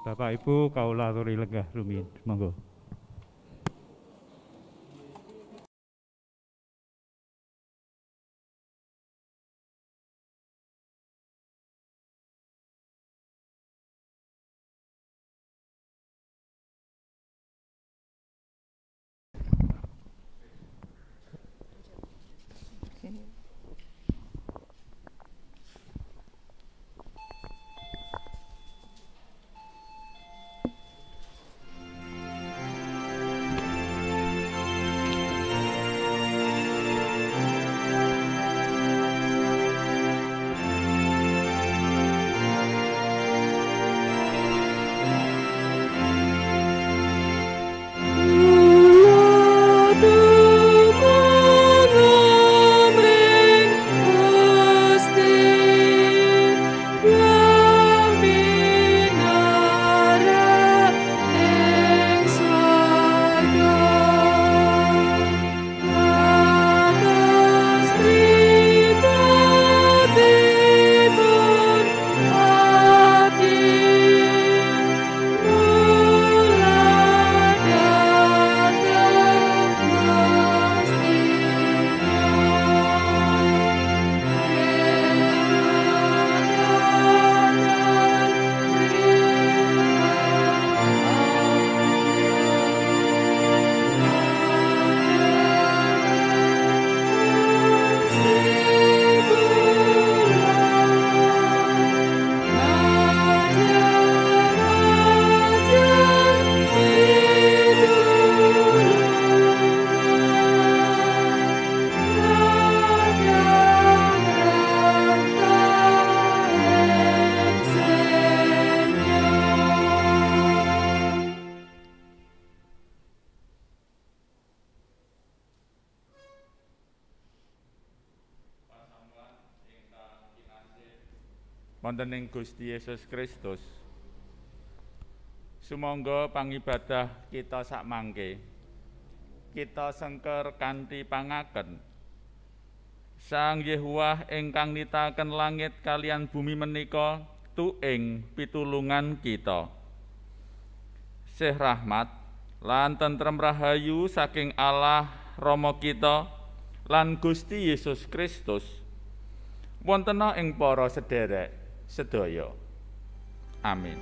Bapak Ibu kaula aturi lenggah rumiyin. Monggo. Wonten ing Gusti Yesus Kristus. Sumangga pangibadah kita sakmangke kita sengker kanthi pangaken Sang Yehuwah ingkang nitaken langit kalian bumi menika tuing pitulungan kita. Sih rahmat lan tentrem rahayu saking Allah Rama kita lan Gusti Yesus Kristus wontena ing para sederek sedaya. Amin.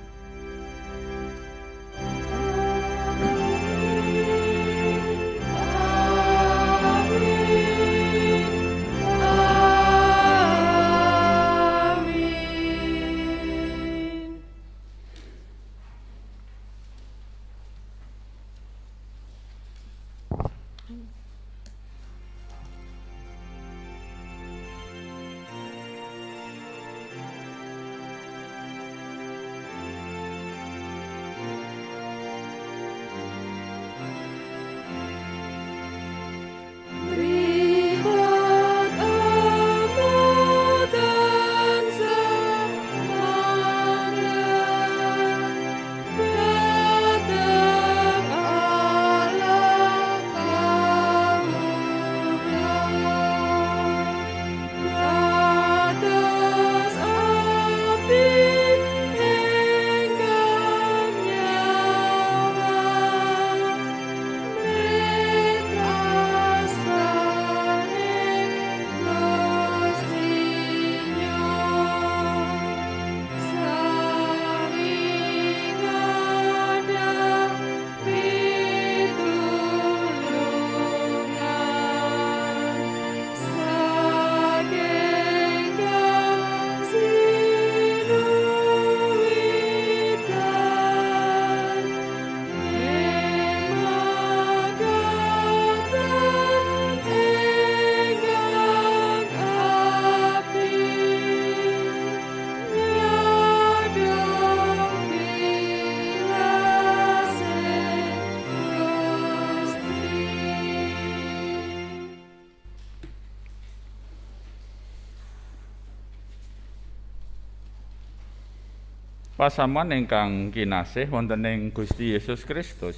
Pasamuan ingkang kinasih wonten ing Gusti Yesus Kristus.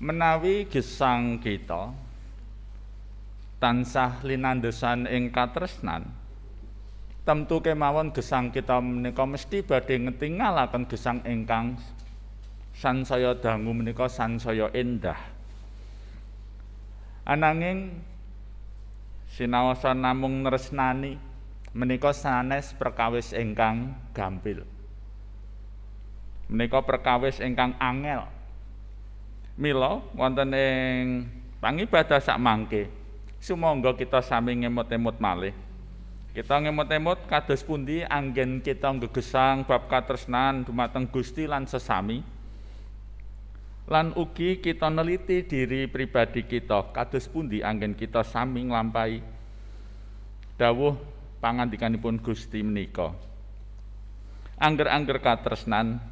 Menawi gesang kita tansah linandesan ing katresnan Temtu kemawon gesang kita menika mesti badhe ngetingalaken gesang ingkang sansaya dangu menika sansaya endah. Ananging sinaosa namung nresnani menika sanes perkawis ingkang gampil. Menika perkawis ingkang angel. Mila wonten ing pangibadah sakmangke sumangga kita sami ngemot-emot malih. Kita ngemot-emot kados pundi anggen kita gegesang bab katresnan dumateng Gusti lan sesami. Lan ugi kita neliti diri pribadi kita kados pundi anggen kita sami nglampahi dawuh pangandikanipun Gusti menika. Angger-angger katresnan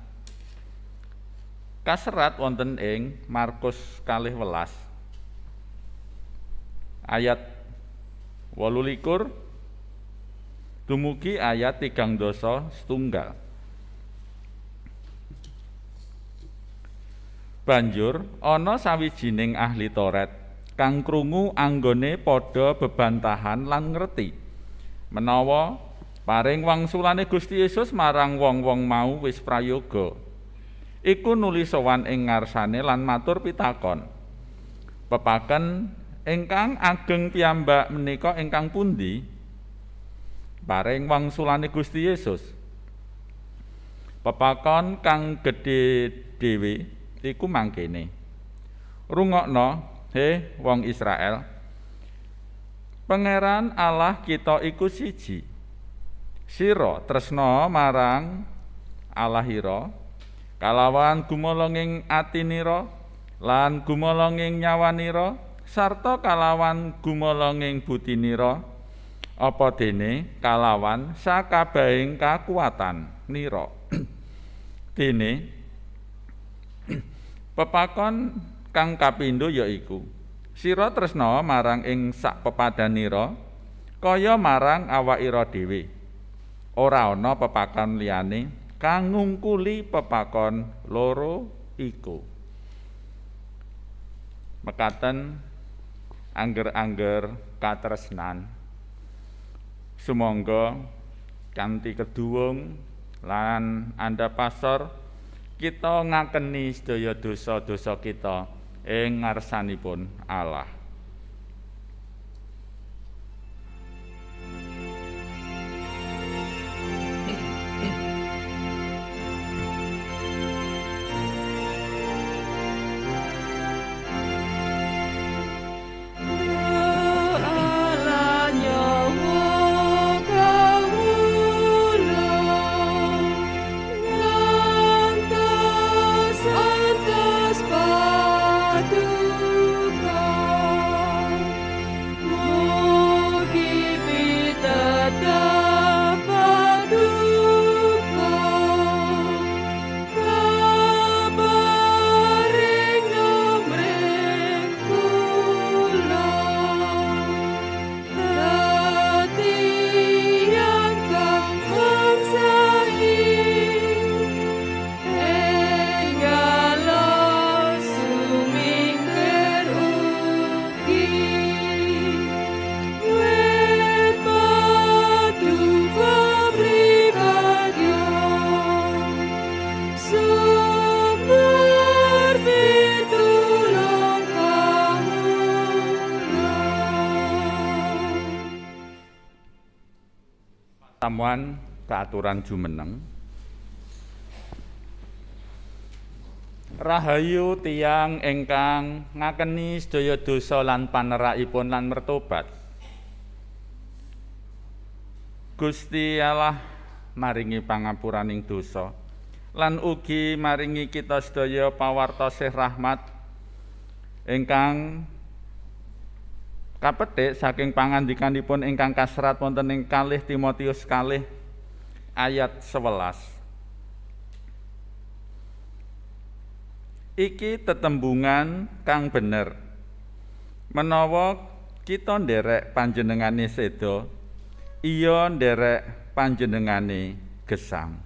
kaserat wonten ing Markus 12 ayat 28 dumugi ayat 30 setunggal. Banjur ana sawijining ahli Taurat kang krungu anggone padha bebantahan lan ngerti menawa paring wangsulane Gusti Yesus marang wong-wong mau wis prayoga. Iku nuli sowan ing ngarsane lan matur pitakon. Pepaken ingkang ageng piyambak menika ingkang pundi? Paring wangsulane Gusti Yesus. Pepakon kang gedhe dhewe iku mangkene. Rungokno, he wong Israel. Pangeran Allah kita iku siji. Sira tresna marang Allahira kalawan gumolonging atinira lan gumolonging nyawanira sarta kalawan gumolonging butinira. Apa dene kalawan sakabehing kakuatan nira. Dene pepakon kang kapindho yaiku sira tresna marang ing sak pepadanira kaya marang awakira dhewe. Ora ana pepakon liyane kang ngungkuli pepakon loro iku. Mekaten angger-angger katresnan sumangga kanthi keduwung lan andhapasor kita ngakeni sedaya dosa-dosa kita ing ngarsanipun Allah. Tamuan keaturan jumeneng. Rahayu tiyang ingkang ngakeni sedaya dosa lan panerakipun lan mertobat. Gusti Allah maringi pangapuraning dosa lan ugi maringi kita sedaya pawartosih rahmat ingkang kapethik saking pangandikanipun ingkang kaserat wonten ing kalih Timotius kalih ayat 11. Iki tetembungan kang bener. Menawa kita nderek panjenengane seda, iya nderek panjenengane gesang.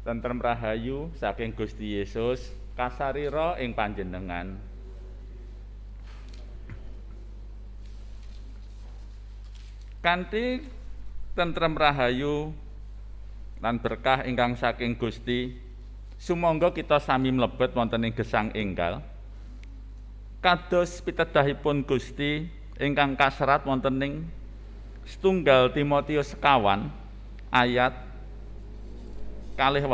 Tentrem rahayu saking Gusti Yesus kasarira ing panjenengan. Kanthi tentrem rahayu lan berkah ingkang saking Gusti, sumangga kita sami mlebet wonten ing gesang enggal. Kados pitedahipun Gusti ingkang kaserat wonten ing setunggal Timotius sekawan ayat 12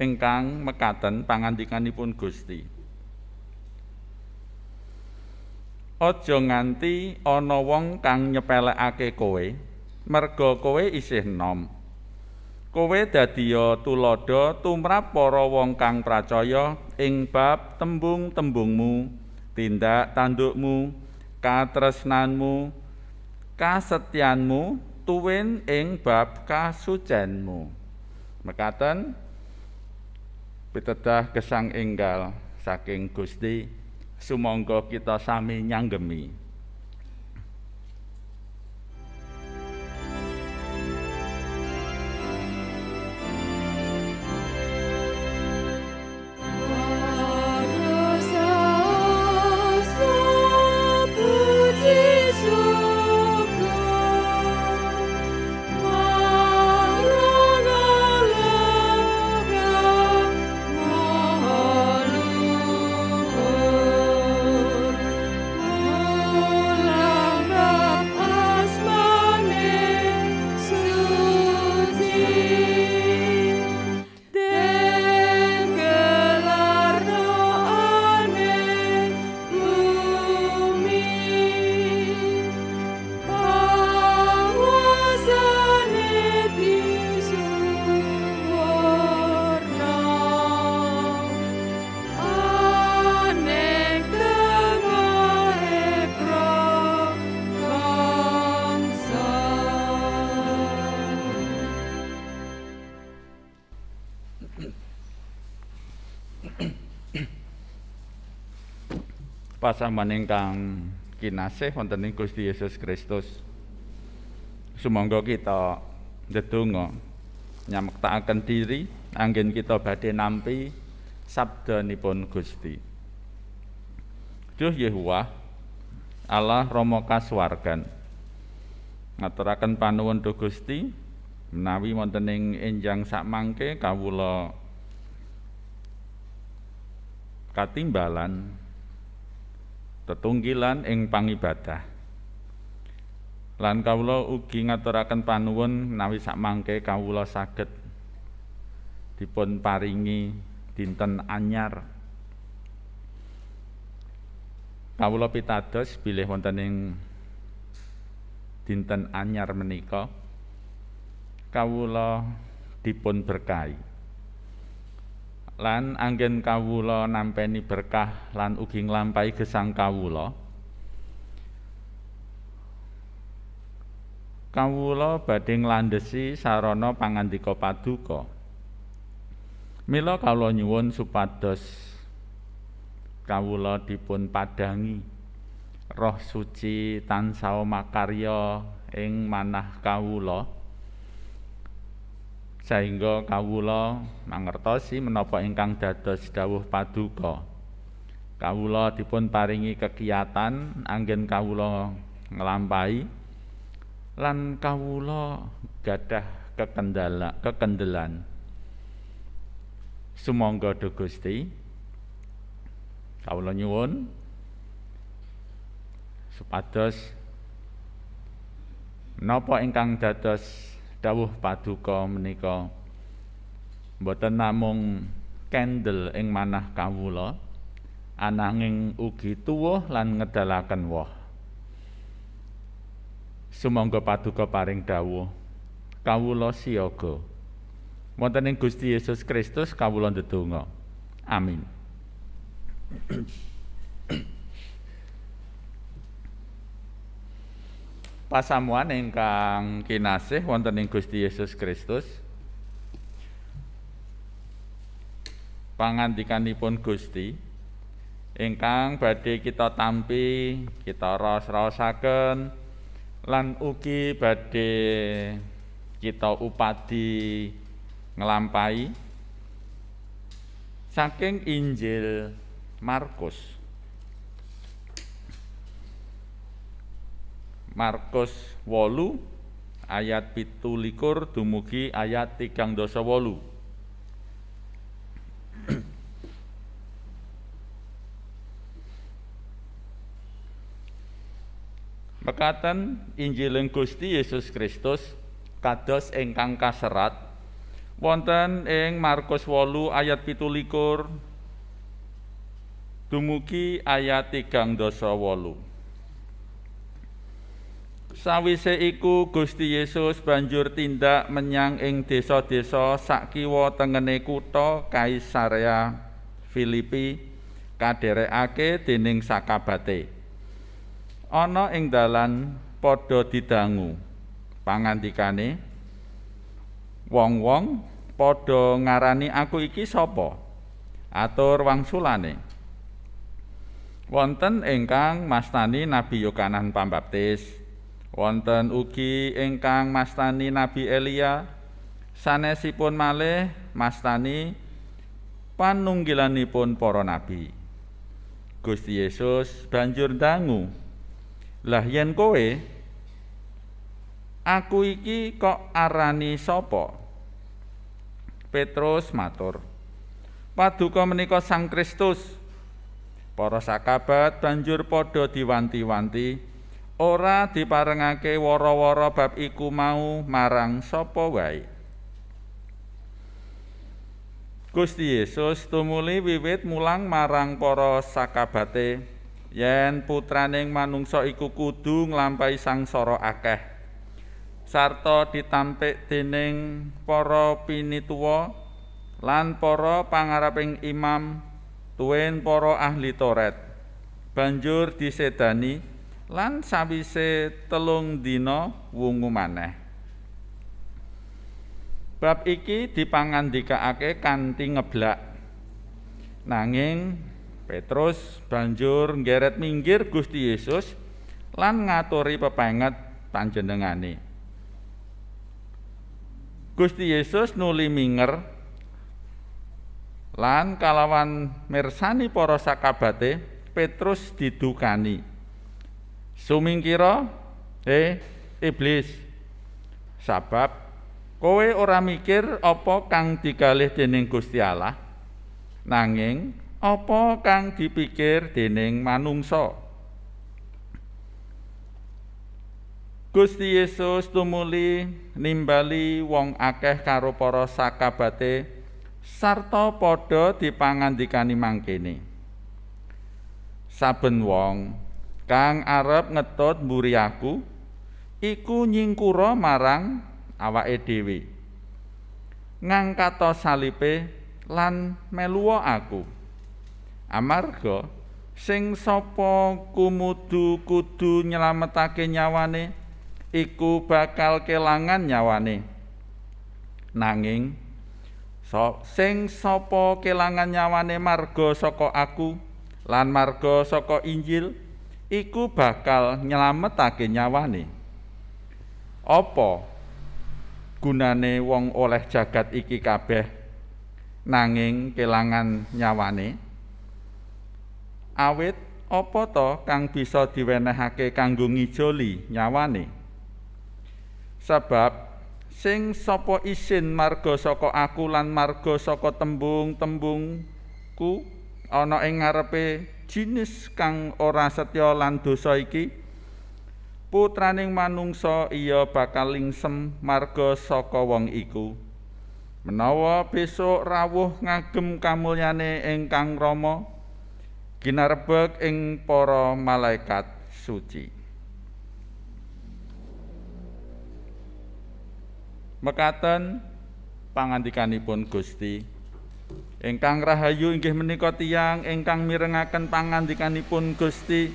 ingkang mekaten pangandikanipun Gusti. Aja nganti ana wong kang nyepelekake kowe, merga kowe isih enom. Kowe dadiya tuladha tumrap para wong kang pracaya ing bab tembung-tembungmu, tindak tandukmu, katresnanmu, kasetyanmu, tuwin ing bab kasucenmu. Mekaten pitedah gesang enggal saking Gusti, sumangga kita sami nyanggemi. Pasaman ingkang kinasih wonten ing Gusti Yesus Kristus, sumangga kita ndedonga nyamektakaken diri anggen kita badhe nampi sabdanipun Gusti. Duh Yehuwah Allah Rama kasuwargan, ngaturaken panuwun duh Gusti menawi wonten ing enjang sakmangke kawula katimbalan tetunggilan ing pangibadah. Lan kawula ugi ngaturaken panuwun menawi sakmangke kawula saged dipun paringi dinten anyar. Kawula pitados bilih wonten ing dinten anyar menika kawula dipun berkahi. Lan anggen kawula nampeni berkah lan ugi nglampahi gesang kawula. Kawula badhe nglandhesi sarana pangandika paduka. Mila kawula nyuwun supados kawula dipun padangi Roh Suci tansah makarya ing manah kawula, sehingga kawula mangertosi menapa ingkang dados dawuh paduka. Kawula dipun paringi kekiyatan anggen kawula nglampahi lan kawula gadah kekendelan. Sumangga duh Gusti kawula nyuwun supados menapa ingkang dados dawuh paduka menika boten namung kendel ing manah kawula, ananging ugi tuwuh lan ngedalaken woh. Sumangga paduka paring dawuh kawula siyaga. Wonten ing Gusti Yesus Kristus kawula ndedonga. Amin. Pasamuan ingkang kinasih wonten ing Gusti Yesus Kristus, pangandikanipun Gusti ingkang badhe kita tampi, kita raos-raosaken lan ugi badhe kita upadi nglampahi saking Injil Markus. Markus 8 ayat 17 dumugi ayat 38. Mekaten Injiling Gusti Yesus Kristus kados ingkang kaserat wonten ing Markus 8 ayat 17 dumugi ayat 38. Sawise iku Gusti Yesus banjur tindak menyang ing desa-desa sakiwa tengene kutha Kaisarea Filipi kadherekake dening sakabate. Ana ing dalan padha didangu pangandikane, wong-wong padha ngarani aku iki sapa? Atur wangsulane. Wonten ingkang mastani Nabi Yohanes Pambaptis, wonten ugi ingkang mastani Nabi Elia, sanesipun malih mastani panunggilanipun para nabi. Gusti Yesus banjur ndangu, "Lah yen kowe aku iki kok arani sapa?" Petrus matur, "Paduka menika Sang Kristus." Para sakabat banjur padha diwanti-wanti ora diparengake wara-wara bab iku mau marang sapa wae. Gusti Yesus tumuli wiwit mulang marang para sakabate yen putraning manungsa iku kudu nglampahi sangsara akeh sarta ditampik dening para pinituwa lan para pangareping imam tuwin para ahli Taurat, banjur disedani lan sawise 3 dina wungu maneh. Bab iki dipangandikaake kanthi ngeblak. Nanging Petrus banjur nggeret minggir Gusti Yesus lan ngaturi pepenget panjenengane. Gusti Yesus nuli minger lan kalawan mirsani para sakabate Petrus didukani. Sumingkira, iblis, sabab kowe ora mikir apa kang dikalih dening Gusti Allah, nanging apa kang dipikir dening manungsa. Gusti Yesus tumuli nimbali wong akeh karo para sakabate sarta padha dipangandikani mangkene. Saben wong kang arep ngetut mburi aku iku nyingkura marang awake dhewe, ngangkata salipe lan meluwa aku. Amarga sing sapa kudu nyelametake nyawane iku bakal kelangan nyawane, nanging sing sapa kelangan nyawane marga saka aku lan marga saka Injil iku bakal nyelametake nyawane. Apa gunane wong oleh jagat iki kabeh nanging kelangan nyawane? Awit apa to kang bisa diwenehake kanggo ngijoli nyawane? Sebab sing sapa isin marga saka aku lan marga saka tembung-tembungku ana ing ngarepe jinis kang ora setya lan dosa iki, putraning manungsa iya bakal lingsem marga saka wong iku. Menawa besok rawuh ngagem kamulyane ingkang rama ginarebeg ing para malaikat suci. Mekaten pangandikanipun Gusti. Ingkang rahayu inggih menika tiyang ingkang mirengaken pangandikanipun Gusti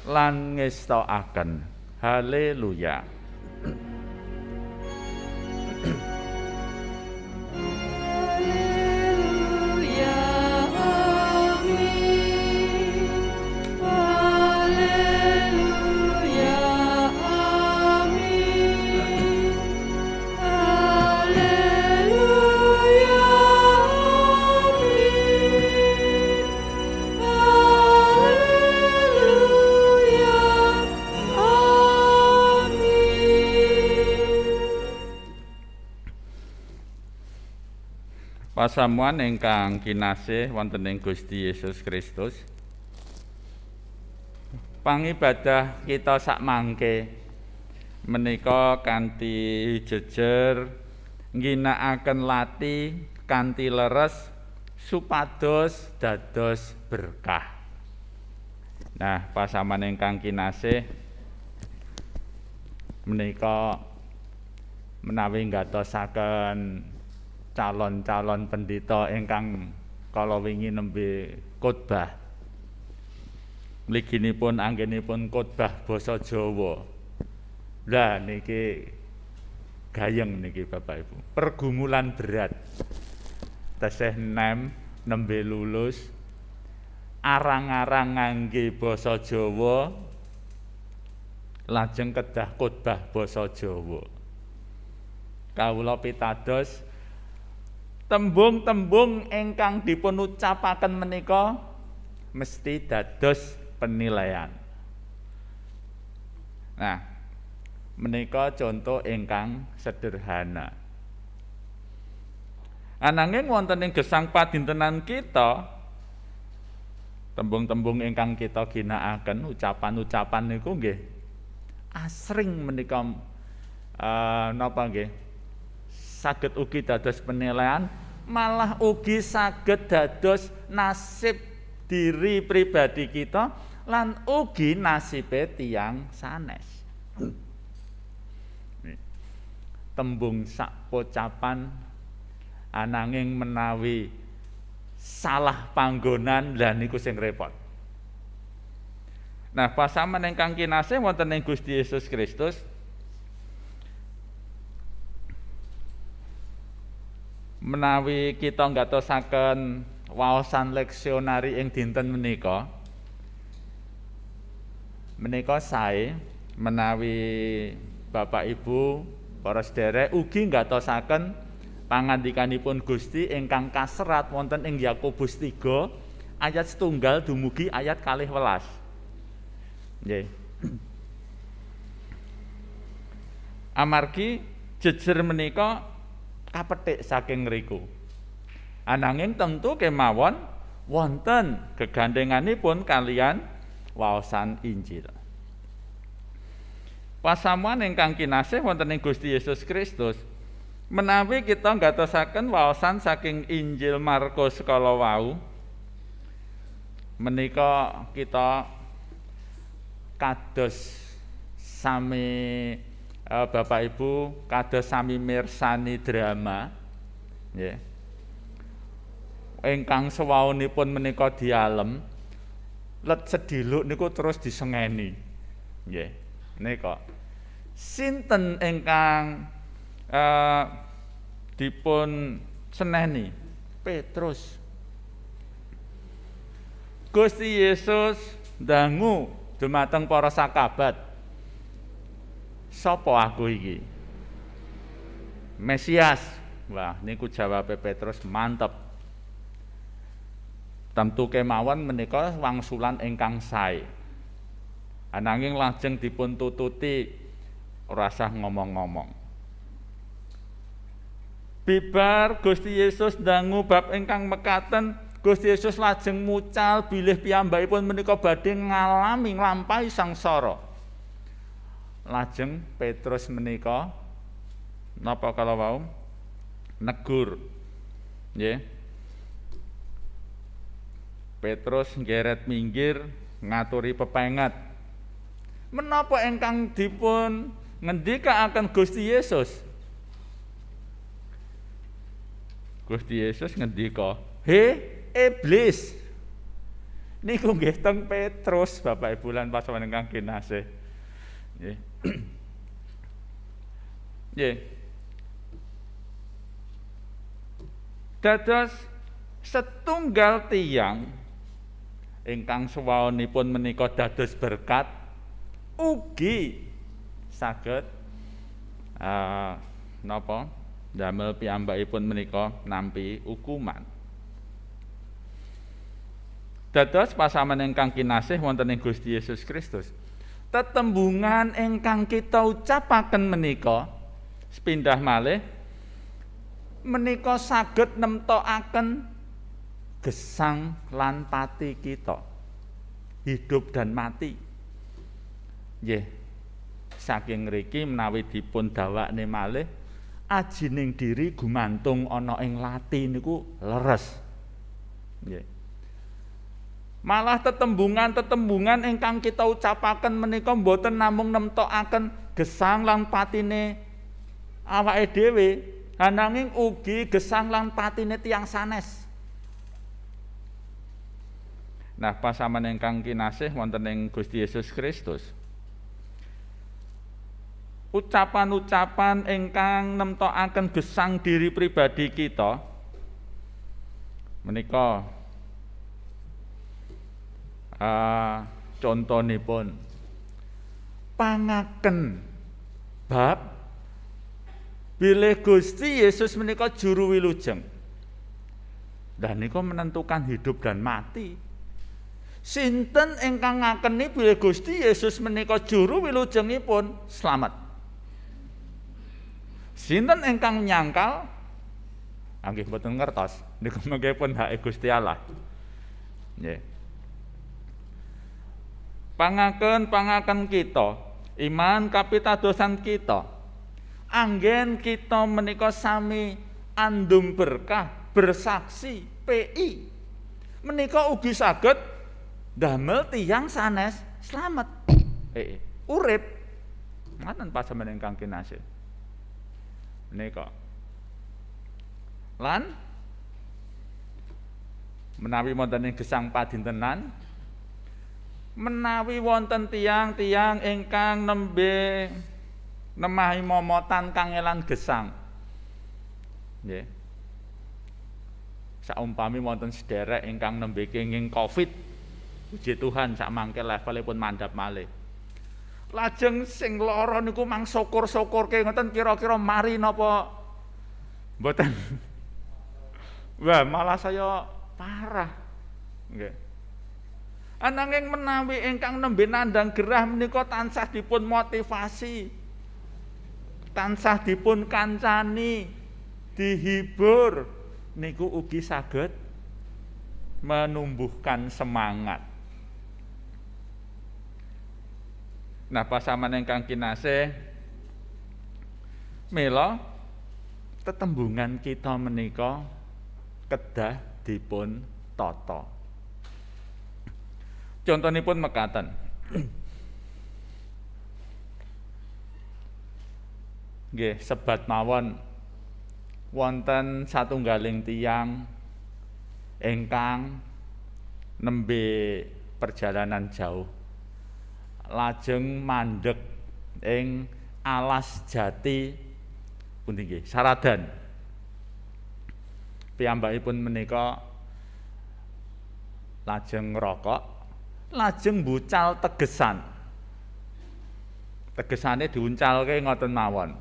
lan ngestokaken. Haleluya. Pasamuan ingkang kinasih wonten ing Gusti Yesus Kristus. Pangibadah kita sak mangke menika kanthi jejer ngginakaken lati kanthi leres supados dados berkah. Nah, pasaman ingkang kinasih menika menawi nggatosaken calon-calon pendeta ingkang kala wingi nembe khotbah. Mliginipun anggenipun khotbah basa Jawa. Lah niki gayeng niki Bapak Ibu. Pergumulan berat. Tesih nembe lulus arang-arang ngangge basa Jawa lajeng kedah khotbah basa Jawa. Kawula pitados tembung-tembung ingkang dipun ucapaken menika mesti dados penilaian. Nah, menika contoh ingkang sederhana. Ananging wonten ing gesang padintenan kita tembung-tembung ingkang kita ginakaken, ucapan-ucapan niku nggih asring menika napa nggih saged ugi dados penilaian, malah ugi saged dados nasib diri pribadi kita lan ugi nasibe tiyang sanes. Tembung sak pocapan ananging menawi salah panggonan lah niku sing repot. Nah, pasaman ingkang kinasih wonten ing Gusti Yesus Kristus menawi kita nggatosaken waosan leksionari ing dinten menika sae menawi Bapak Ibu para sedherek ugi nggatosaken pangandikanipun Gusti ingkang kaserat wonten ing Yakobus 3 ayat 1 dumugi ayat 12. Nggih. Amargi jejer menika kapetik saking ngriku. Ananging tentu kemawon wonten gegandhenganipun kalian waosan Injil. Pasamuan ingkang kinasih wonten ing Gusti Yesus Kristus, menawi kita nggatosaken waosan saking Injil Markus kala wau, menika kita kados sami Bapak Ibu kados sami mirsani drama nggih. Ingkang sewaunipun menika dialem let sediluk niku terus disengeni. Nggih. Nika sinten ingkang dipun seneni? Petrus. Gusti Yesus dangu dumateng para sakabat. Sopo aku iki? Mesias. Wah, niku jawabe Petrus mantep. Tentu kemawon menika wangsulan ingkang sae. Ananging lajeng dipun tututi ora usah ngomong-ngomong. Bibar Gusti Yesus dangu bab ingkang mekaten, Gusti Yesus lajeng mucal bilih piyambakipun menika badhe ngalami nglampahi sangsara. Lajeng Petrus menika napa kala wau negur. Nggih. Petrus nggeret minggir ngaturi pepenget. Menapa ingkang dipun ngendikaaken Gusti Yesus? Gusti Yesus ngendika, "He iblis." Niku nggih teng Petrus, Bapak Ibu lan pasawan ingkang kinasih. Nggih. Nggih. Dados setunggal tiyang ingkang sewaonipun menika dados berkat ugi saged napa damel piyambakipun menika nampi hukuman. Dados pasaman ingkang kinasih wonten ing Gusti Yesus Kristus, tetembungan ingkang kita ucapaken menika sepindah malih menika saged nemtokaken gesang lan pati kita, hidup dan mati. Nggih, saking mriki menawi dipun dawakne malih, ajining diri gumantung ana ing lati niku leres. Nggih. Malah tetembungan-tetembungan ingkang kita ucapaken menika mboten namung nemtokaken gesang lan patine awake dhewe, ananging ugi gesang lan patine tiyang sanes. Nah, pasaman ingkang kinasih wonten ing Gusti Yesus Kristus, ucapan-ucapan ingkang nemtokaken gesang diri pribadi kita menika contonipun pangaken bab bilih Gusti Yesus menika juru wilujeng. Dan niku menentukan hidup dan mati. Sinten ingkang ngakeni bilih Gusti Yesus menika juru wilujengipun slamet. Sinten ingkang nyangkal nggih boten ngertos, niku mengke pun hake Gusti Allah. Nggih. Pangaken kita, iman kapitadosan kita, anggen kita menika sami andum berkah, bersaksi, PI. Menika ugi saged damel tiyang sanes slamet. Urip. Ngaten pasaman ingkang kinasih. Menika. Lan menawi wonten ing gesang padintenan, menawi wonten tiyang-tiyang ingkang nembe nemahi momotan kangelan gesang. Nggih. Saumpami wonten sederek ingkang nembe kenging Covid, puji Tuhan sak mangke levelipun mandhap malih. Lajeng sing lara niku mang syukur-syukurke ngoten kira-kira mari napa mboten. Wah, malah saya parah. Nggih. Ananging menawi ingkang nembe nandhang gerah menika tansah dipun motivasi, tansah dipun kancani, dihibur, niku ugi saged menumbuhkan semangat. Nah, pasaman ingkang kinasih, mila tetembungan kita menika kedah dipun tata. Contonipun mekaten. Nggih, sebat mawon wonten satunggaling tiyang ingkang nembe perjalanan jauh, lajeng mandheg ing alas jati pundi nggih Saradan. Piyambakipun menika lajeng ngrokok, lajeng mbucal tegesan. Tegesane diuncalke ngoten mawon.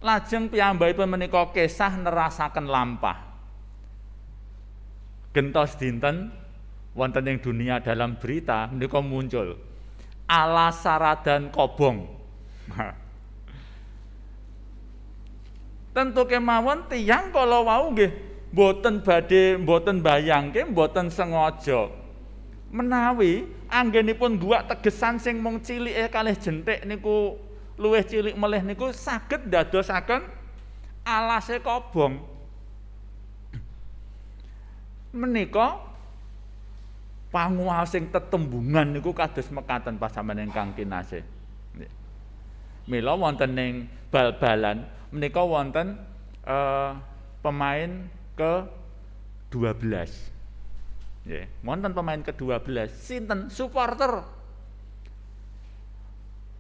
Lajeng piyambakipun menika kesah nerasaken lampah. Gentos dinten wonten ing dunia dalam berita menika muncul alas Saradan kobong. Tentu kemawon tiyang kala wau nggih mboten bayangke, mboten sengaja menawi anggenipun guwak tegesan sing mung cilike kalih jentik niku luwih cilik melih niku saged ndadosaken alase kobong. Menika panguwaos sing tetembungan niku kados mekaten pasaman ingkang kinasih. Mila wonten ing bal-balan menika wonten pemain ke-12. Nggih, wonten pemain ke-12 sinten supporter.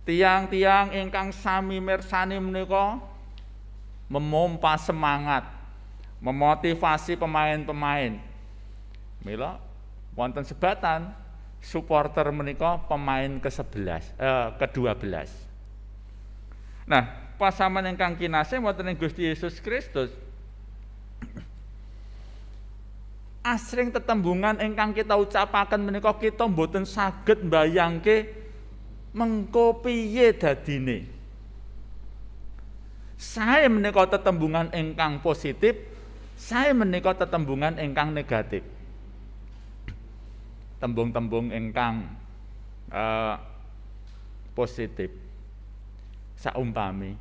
Tiang-tiang ingkang sami mirsani menika memompa semangat, memotivasi pemain-pemain. Mila wonten sebatan supporter menika pemain ke-12. Nah, pasaman ingkang kinasih wonten ing Gusti Yesus Kristus, asring tetembungan ingkang kita ucapaken menika kita mboten saged mbayangke mengko piye dadine. Sae menika tetembungan ingkang positif, sae menika tetembungan ingkang negatif. Tembung-tembung ingkang positif. Saumpami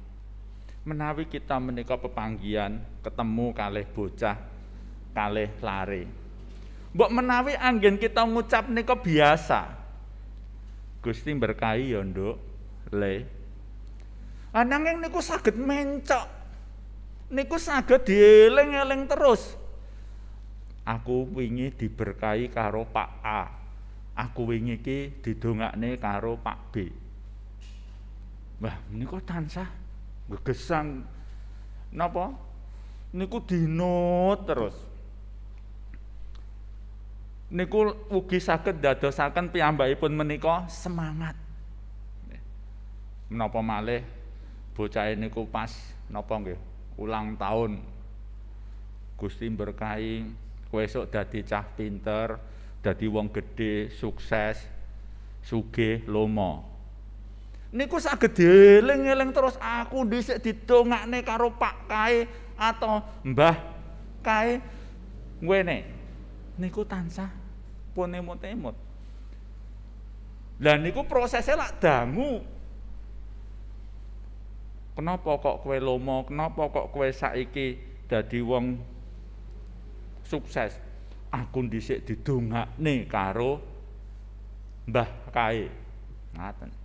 menawi kita menika pepanggihan ketemu kalih bocah kalih lare. Mbok menawi anggen kita ngucap nika biasa. Gusti berkahi ya, Nduk. Le. Nanging niku saged mencok. Niku saged dieling-eling terus. Aku wingi diberkahi karo Pak A. Aku wingi iki didongakne karo Pak B. Wah, niku tansah gegesang napa? Niku dinut terus. Niku ugi saged dadosaken piyambakipun menika semangat. Menapa malih bocah niku pas napa nggih ulang tahun. Gusti berkahi kowe esuk dadi cah pinter, dadi wong gedhe, sukses, sugih, lomo. Niku saged dieling-eling terus aku dhisik didongakne karo Pak kae atau Mbah kae ngene. Niku tansah pun emut-emut. Lah niku prosesnya lak dangu. Kenapa kok kowe lomo? Kenapa kok kowe saiki dadi wong sukses? Aku dhisik didongakne karo Mbah kae. Ngaten.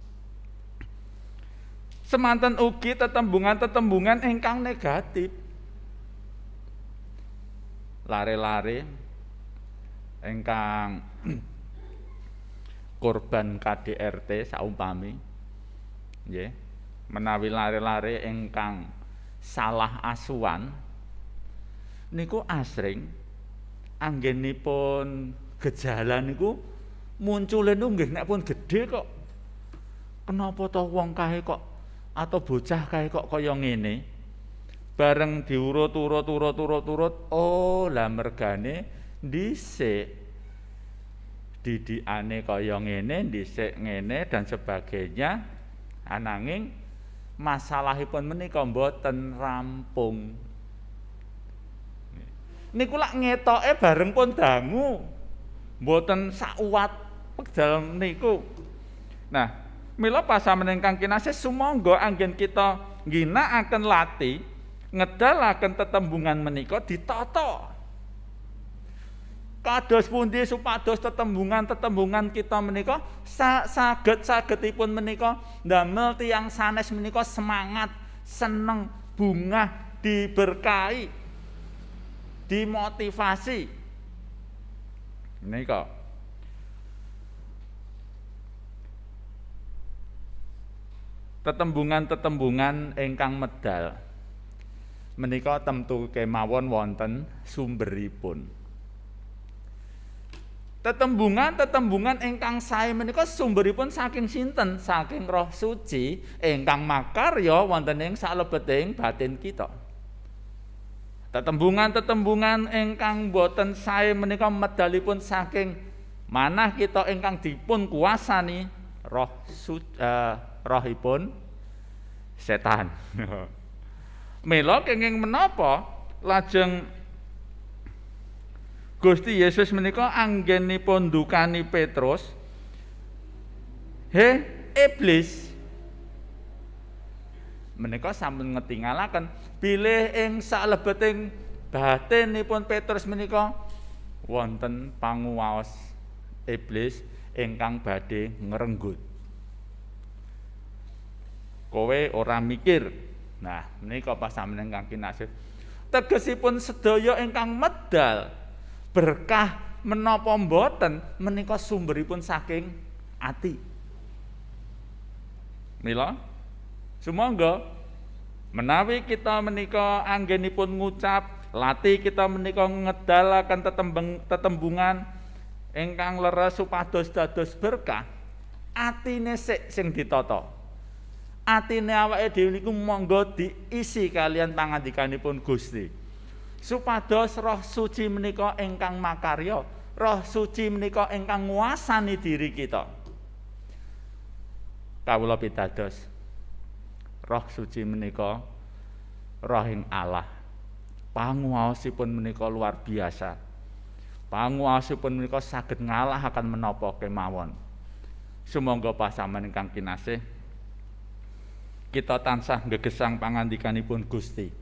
Semanten ugi tetembungan-tetembungan ingkang negatif. Lare-lare ingkang korban KDRT saumpami nggih menawi lare-lare ingkang salah asuhan niku asring anggenipun gejala niku muncule nggih nek pun gedhe kok kenapa to wong kae kok atau bocah kae kok kaya ngene bareng diurut oh lah mergane dhisik didikane kaya ngene, dhisik ngene dan sebagainya. Ananging masalahipun menika mboten rampung. Niku lak ngetoke bareng pun dangu. Mboten sakuwat wekdal niku. Nah, mila pasamening kang kinasih sumangga anggen kita ngginakaken lati ngedalaken tetembungan menika ditata. Kados pundi supados tetembungan kita menika saged-sagedipun menika ndamel tiyang sanes menika semangat, seneng, bungah, diberkahi, dimotivasi. Menika. Tetembungan-tetembungan ingkang medal menika temtu kemawon wonten sumberipun. Tetembungan ingkang sae menika sumberipun saking sinten? Saking Roh Suci ingkang makarya wonten ing salebeting batin kita. Tetembungan ingkang boten sae menika medalipun saking manah kita ingkang dipun kuasani rohipun setan. Mila kenging menapa lajeng Gusti Yesus menika anggenipun ndukani Petrus, "He iblis." Menika sampun ngetingalaken bilih ing salebeting batinipun Petrus menika wonten panguwaos iblis ingkang badhe ngrenggut. Kowe ora mikir. Nah, menika pasamening kang kinasih. Tegesipun sedaya ingkang medal berkah menapa mboten menika sumberipun saking ati. Mila sumangga menawi kita menika anggenipun ngucap lati kita menika ngedalaken tetembungan ingkang leres supados dados berkah, atine sing ditata. Atine awake dhewe niku monggo diisi kalian pangandikanipun Gusti. Supados Roh Suci menika ingkang makarya, Roh Suci menika ingkang nguasani diri kita. Kawula pitados Roh Suci menika Rohing Allah. Panguwasipun menika luar biasa. Panguwasipun menika saged ngalahaken menapa kemawon. Sumangga pasaman ingkang kinasih, kita tansah gegesang pangandikanipun Gusti.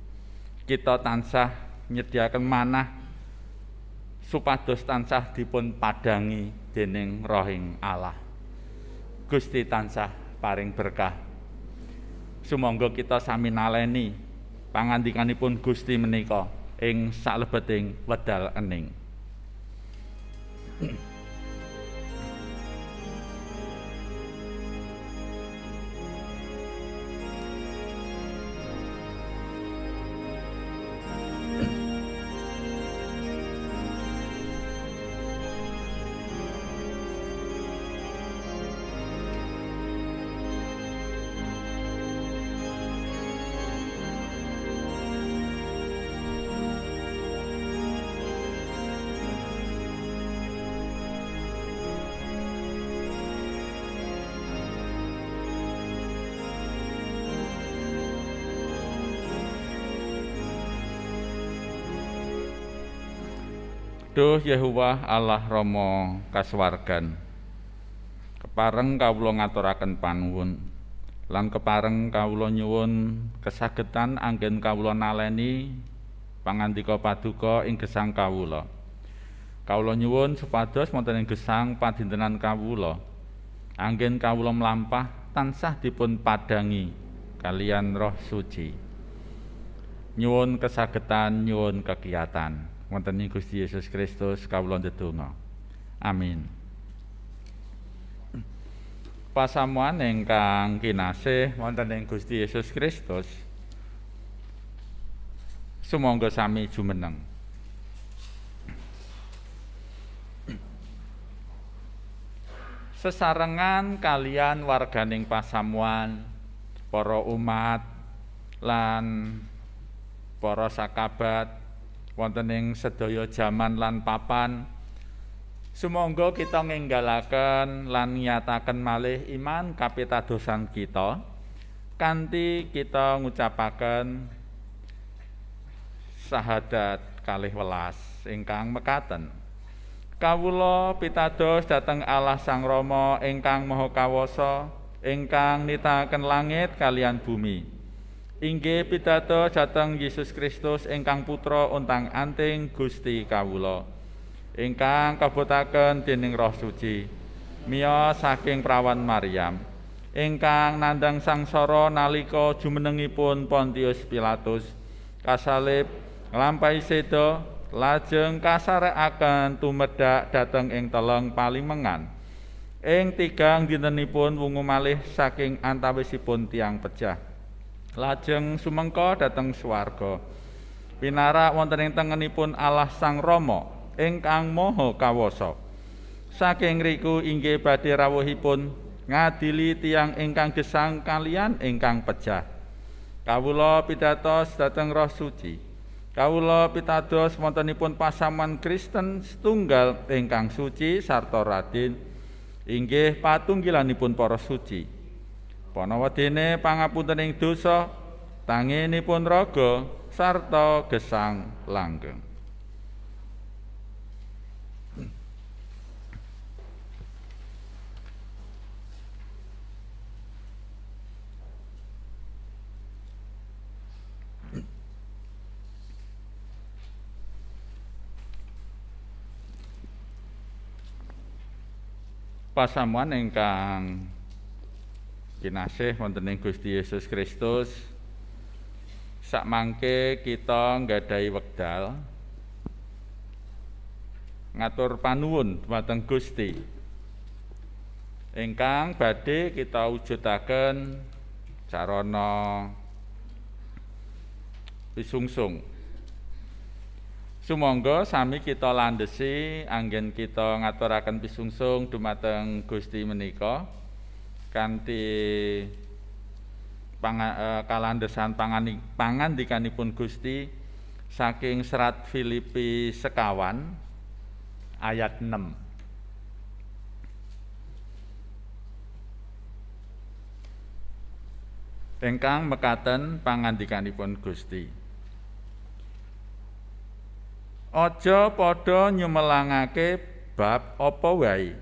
Kita tansah nyediaken manah supados tansah dipun padangi dening Rohing Allah. Gusti tansah paring berkah. Sumangga kita sami naleni pangandikanipun Gusti menika ing saklebeting wedal ening. Duh Yehuwa Allah Rama kasuwargan, kepareng kawula ngaturaken panuwun lan kepareng kawula nyuwun kesagetan anggen kawula naleni pangandika paduka ing gesang kawula. Kawula nyuwun supados wonten ing gesang padintenan kawula anggen kawula mlampah tansah dipun padangi kalian Roh Suci. Nyuwun kesagetan, nyuwun kekiyatan wonten ing Gusti Yesus Kristus kawula ndedonga. Amin. Pasamuan ingkang kinasih wonten ing Gusti Yesus Kristus, sumangga sami jumeneng. Sesarengan kalian warganing pasamuan, para umat lan para sakabat wonten ing sedaya jaman lan papan, sumangga kita nginggalaken lan nyataken malih iman kapitadosan kita kanthi kita ngucapaken syahadat kalih welas ingkang mekaten. Kawula pitados dhateng Allah Sang Rama ingkang Maha Kawasa, ingkang nitahaken langit kalian bumi. Inggih pitados dhateng Yesus Kristus ingkang putra untang-anting Gusti kawula, ingkang kabutaken dening Roh Suci, miyos saking prawan Maryam, ingkang nandhang sangsara nalika jumenengipun Pontius Pilatus, kasalib nglampahi seda, lajeng kasarekaken tumedhak dhateng ing teleng palimengan. Ing tigang dintenipun wungu malih saking antawisipun tiang pejah. Lajeng sumengka dhateng swarga. Pinarak wonten ing tengenipun Allah Sang Rama ingkang Maha Kawasa. Saking riku inggih badhe rawuhipun ngadili tiyang ingkang gesang kaliyan ingkang pejah. Kawula pitados dhateng Roh Suci. Kawula pitados wontenipun pasamuan Kristen setunggal ingkang suci sarta radin, inggih patunggilanipun para suci. Panawedene pangapuntening dosa, tanginipun raga sarta gesang langgeng. Pasamuan ingkang kinasih wonten ing Gusti Yesus Kristus, sakmangke kita nggadahi wekdal ngatur panuwun dhumateng Gusti ingkang badhe kita wujudaken carana pisungsung. Sumangga sami kita landhesi anggen kita ngaturaken pisungsung dhumateng Gusti menika kanthi kalandhesan pangandikanipun Gusti saking serat Filipi sekawan ayat 6. ingkang mekaten pangandikanipun Gusti. Aja padha nyumelangake bab apa wae,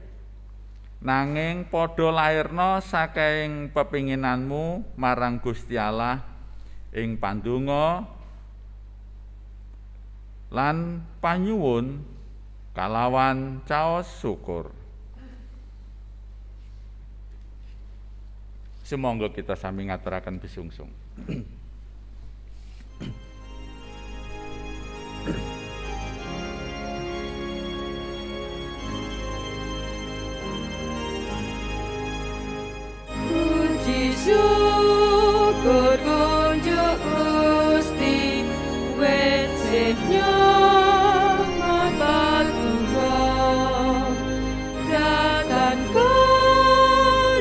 nanging padha lairna saking pepinginanmu marang Gusti Allah ing pandonga lan panyuwun kalawan caos syukur. Sumangga kita sami ngaturaken bisungsung. Puji syukur kunjuk Gusti wecehnya mabat Tuhan datang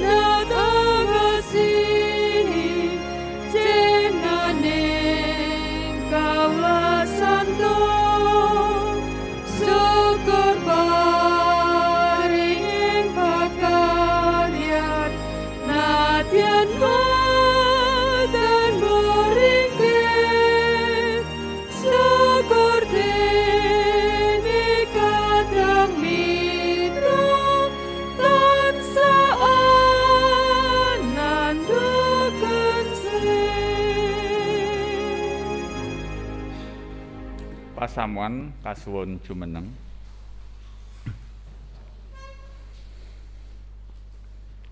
datang kasih jenane kaulah santo syukur paring pakaryan nadyan dan meringkih syukur dene kadang mitra tansah anandukan Pasamuan kasuwun jumeneng.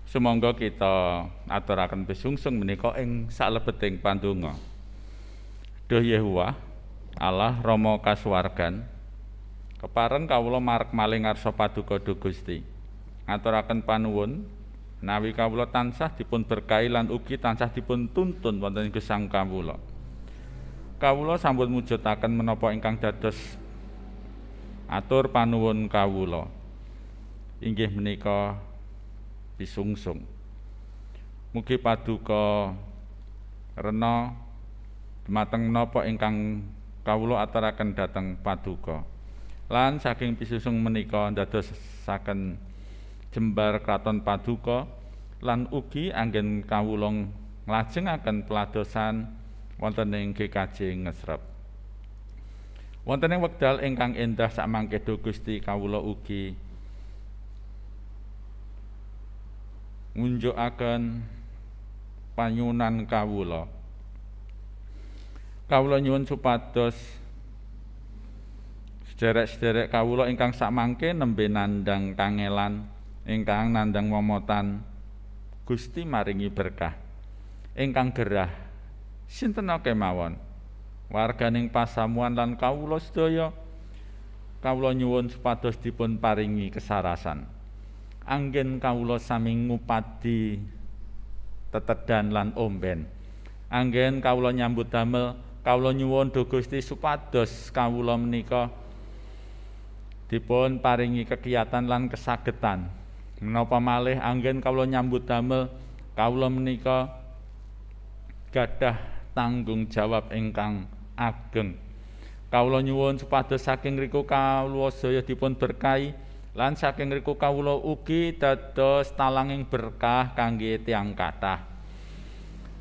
Sumangga kita aturaken bisungsung menika ing salebeting pandonga. Duh Yehuwah, Allah Rama kasuwargan, kepareng kawula marek malih ngarsa paduka Duh Gusti. Ngaturaken panuwun nawi kawula tansah dipun berkahi lan ugi tansah dipun tuntun wonten ing gesang kawula. Kawula sampun mujudaken menapa ingkang dados atur panuwun kawula. Inggih menika bisungsung. Mugi paduka rena dumateng menapa ingkang kawula aturaken dhateng paduka. Lan saking bisungsung menika ndadosaken jembar kraton paduka lan ugi anggen kawula nglajengaken peladosan wonten ing GKJ Ngesrep. Wonten ing wekdal ingkang endah sakmangke Duh Gusti kawula ugi ngunjukaken panyunan kawula. Kawula nyuwun supados sederek-sederek kawula ingkang sakmangke nembe nandhang kangelan, ingkang nandhang momotan, Gusti maringi berkah. Ingkang gerah sinten kemawon warganing pasamuan lan kawula sedaya, kawula nyuwun supados dipun paringi kesarasan. Anggen kawula sami ngupadi tetedan lan omben. Anggen kawula nyambut damel, kawula nyuwun Duh Gusti supados kawula menika dipun paringi kekiyatan lan kesagetan. Menapa malih anggen kawula nyambut damel, kawula menika gadah tanggung jawab ingkang ageng. Kawula nyuwun supados saking riku kawula sedaya dipun berkahi lan saking riku kawula ugi dados talanging berkah kangge tiyang kathah.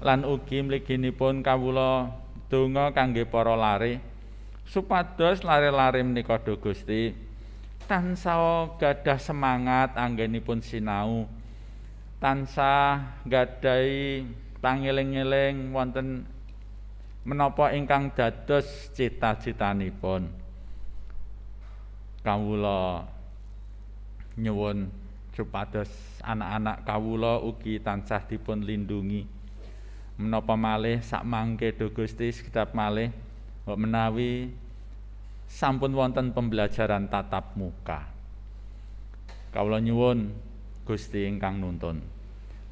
Lan ugi mliginipun kawula donga kangge para lare supados lare-lare menika Duh Gusti tansah gadah semangat anggenipun sinau, tansah gadhahi pangeling-eling wonten menapa ingkang dados cita-citanipun. Kawula nyuwun supados anak-anak kawula ugi tansah dipun lindungi. Menapa malih sakmangke Duh Gusti sekedap malih menawi sampun wonten pembelajaran tatap muka. Kawula nyuwun Gusti ingkang nuntun.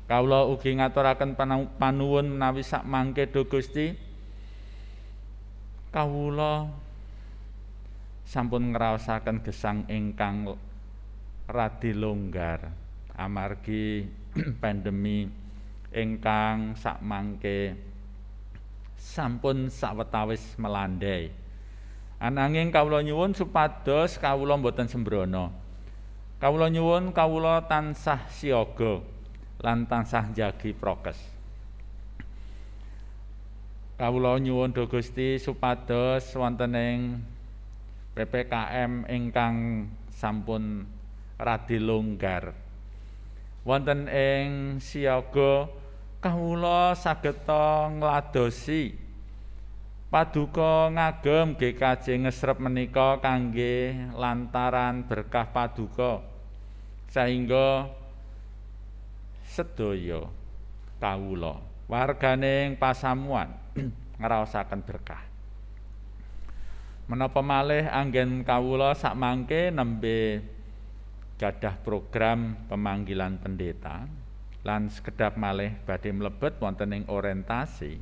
Kawula ugi ngaturaken panuwun menawi sakmangke Duh Gusti kawula sampun ngraosaken gesang ingkang radi longgar amargi pandemi ingkang sakmangke sampun sawetawis melandai. Ananging kawula nyuwun supados kawula boten sembrono. Kawula nyuwun kawula tansah siaga lan tansah njagi prokes. Kawula nyuwun Duh Gusti supados wonten ing PPKM ingkang sampun radi longgar. Wonten ing siaga kawula sageta ngladosi paduka ngagem GKJ ngesrep menika kangge lantaran berkah paduka sehingga sedaya kawula warganing pasamuan ngraosaken berkah. Menapa malih anggen kawula sakmangke nembe gadah program pemanggilan pendeta lan sekedap malih badhe mlebet wonten ing orientasi.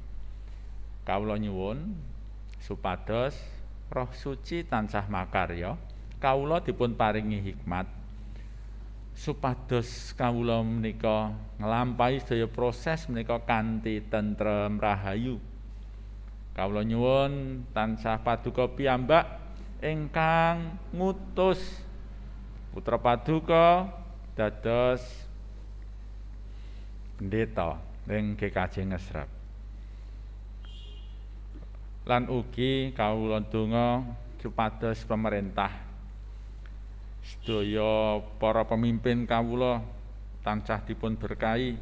Kawula nyuwun supados Roh Suci tansah makarya, kawula dipun paringi hikmat supados kawula menika nglampahi sedaya proses menika kanthi tentrem rahayu. Kawula nyuwun tansah paduka piyambak ingkang ngutus putra paduka dados pendeta ing GKJ Ngesrep. Lan ugi kawula ndonga supados pemerintah sedaya para pemimpin kawula tansah dipun berkahi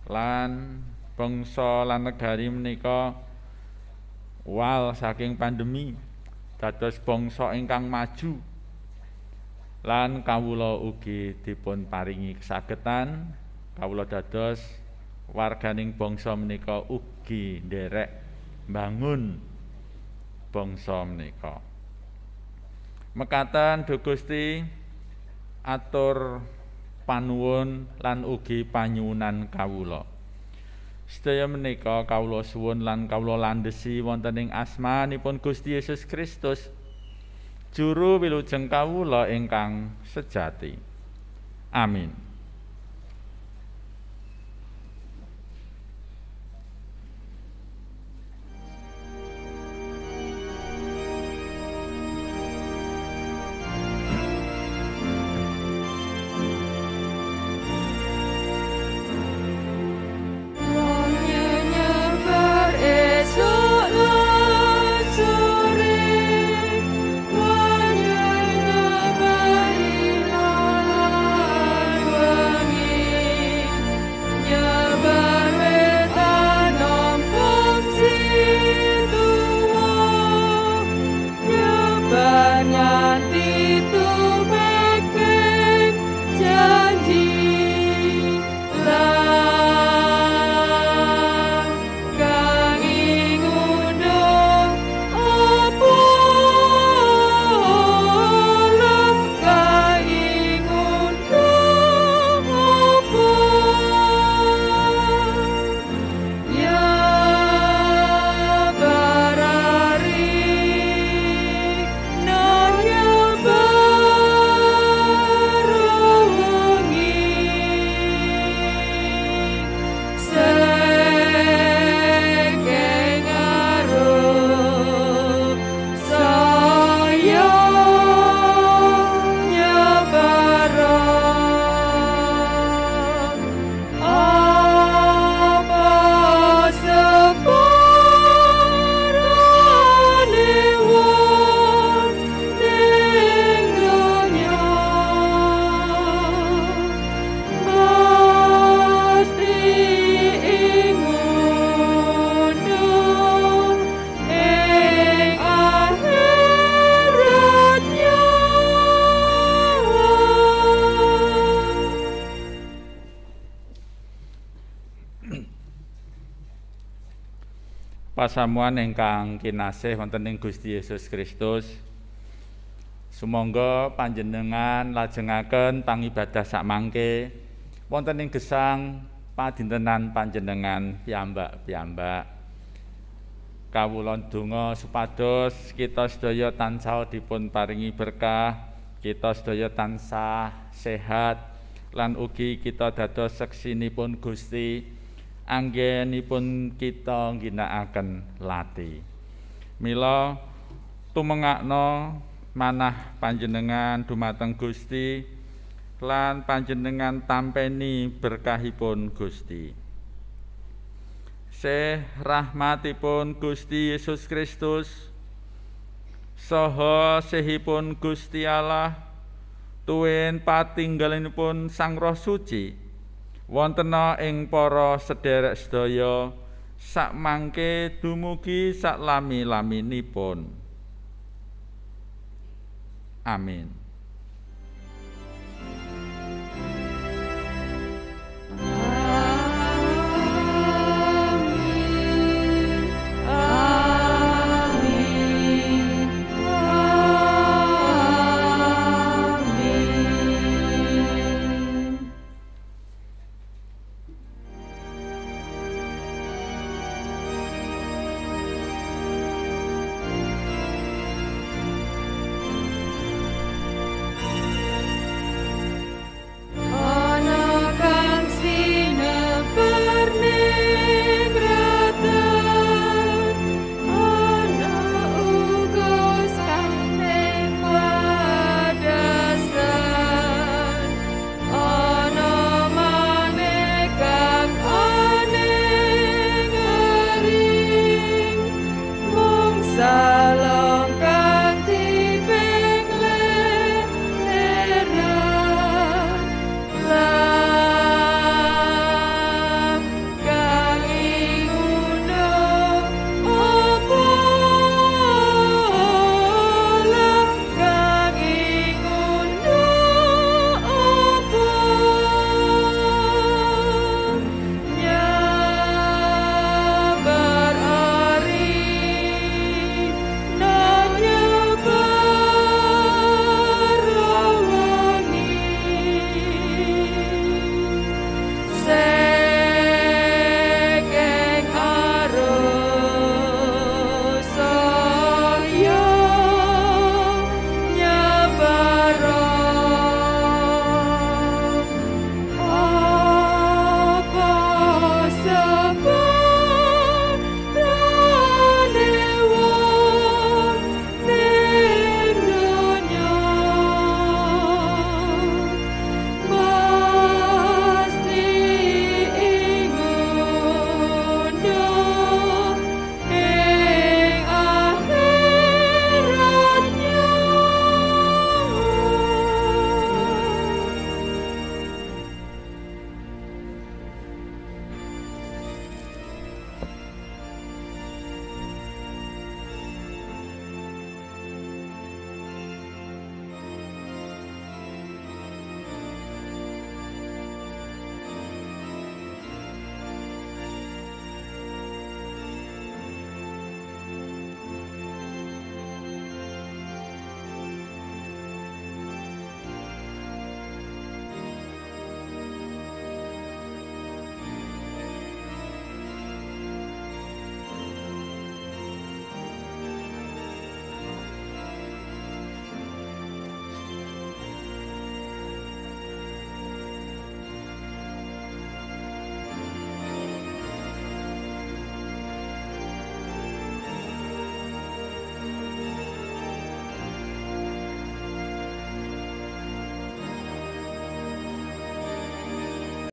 lan bangsa lan negari menika wal saking pandemi dados bangsa ingkang maju lan kawula ugi dipun paringi kasagetan kawula dados warganing bangsa menika ugi nderek bangun bangsa menika. Mekaten Duh Gusti atur panuwun lan ugi panyuwunan kawula. Sedaya menika kawula suwun lan kawula landhesi wonten ing asmanipun Gusti Yesus Kristus, juru wilujeng kawula ingkang sejati. Amin. Pasamuan ingkang kinasih wonten ing Gusti Yesus Kristus, sumangga panjenengan lajengaken pangibadah sakmangke wonten ing gesang padintenan panjenengan piyambak-piyambak. Kawula ndonga supados kita sedaya tansah dipun paringi berkah, kita sedaya tansah sehat lan ugi kita dados seksinipun Gusti anggenipun kita ngginakaken lati. Mila tumengakna manah panjenengan dumateng Gusti lan panjenengan tampeni berkahipun Gusti. sih rahmatipun Gusti Yesus Kristus saha sihipun Gusti Allah tuwin patinggalanipun Sang Roh Suci wontena ing para sedherek sedaya sakmangke dumugi saklami-laminipun. Amin.